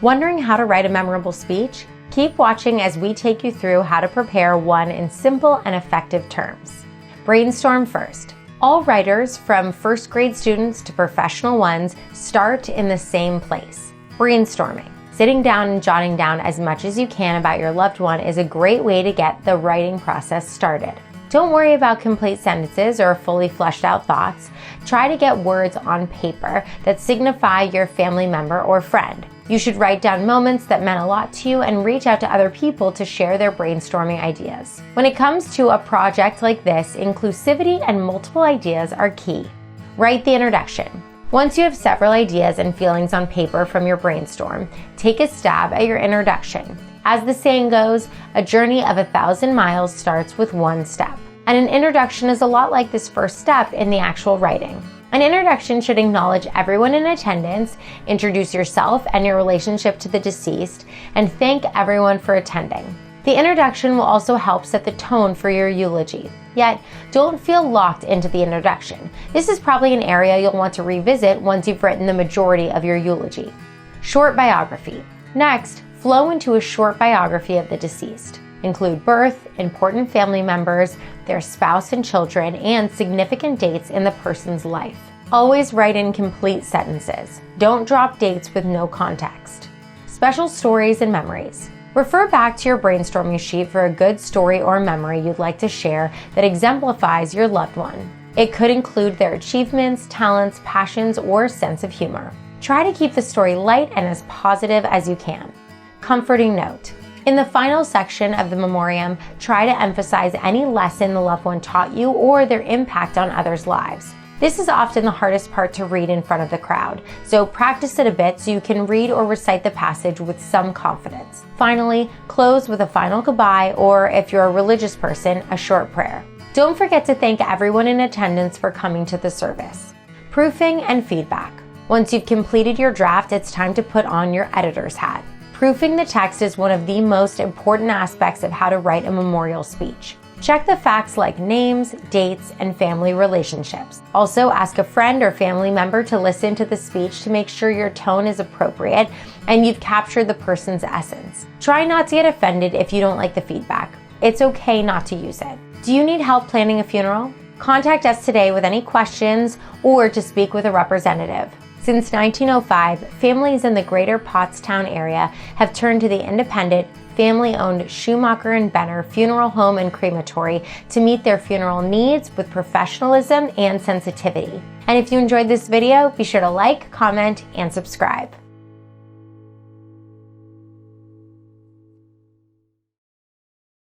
Wondering how to write a memorable speech? Keep watching as we take you through how to prepare one in simple and effective terms. Brainstorm first. All writers, from first grade students to professional ones, start in the same place, brainstorming. Sitting down and jotting down as much as you can about your loved one is a great way to get the writing process started. Don't worry about complete sentences or fully fleshed out thoughts. Try to get words on paper that signify your family member or friend. You should write down moments that meant a lot to you and reach out to other people to share their brainstorming ideas. When it comes to a project like this, inclusivity and multiple ideas are key. Write the introduction. Once you have several ideas and feelings on paper from your brainstorm, take a stab at your introduction. As the saying goes, a journey of 1,000 miles starts with one step. And an introduction is a lot like this first step in the actual writing. An introduction should acknowledge everyone in attendance, introduce yourself and your relationship to the deceased, and thank everyone for attending. The introduction will also help set the tone for your eulogy. Yet, don't feel locked into the introduction. This is probably an area you'll want to revisit once you've written the majority of your eulogy. Short biography. Next, flow into a short biography of the deceased. Include birth, important family members, their spouse and children, and significant dates in the person's life. Always write in complete sentences. Don't drop dates with no context. Special stories and memories. Refer back to your brainstorming sheet for a good story or memory you'd like to share that exemplifies your loved one. It could include their achievements, talents, passions, or sense of humor. Try to keep the story light and as positive as you can. Comforting note. In the final section of the memoriam, try to emphasize any lesson the loved one taught you or their impact on others' lives. This is often the hardest part to read in front of the crowd, so practice it a bit so you can read or recite the passage with some confidence. Finally, close with a final goodbye, or if you're a religious person, a short prayer. Don't forget to thank everyone in attendance for coming to the service. Proofing and feedback. Once you've completed your draft, it's time to put on your editor's hat. Proofing the text is one of the most important aspects of how to write a memorial speech. Check the facts like names, dates, and family relationships. Also, ask a friend or family member to listen to the speech to make sure your tone is appropriate and you've captured the person's essence. Try not to get offended if you don't like the feedback. It's okay not to use it. Do you need help planning a funeral? Contact us today with any questions or to speak with a representative. Since 1905, families in the greater Pottstown area have turned to the independent, family-owned Schumacher and Benner Funeral Home and Crematory to meet their funeral needs with professionalism and sensitivity. And if you enjoyed this video, be sure to like, comment, and subscribe.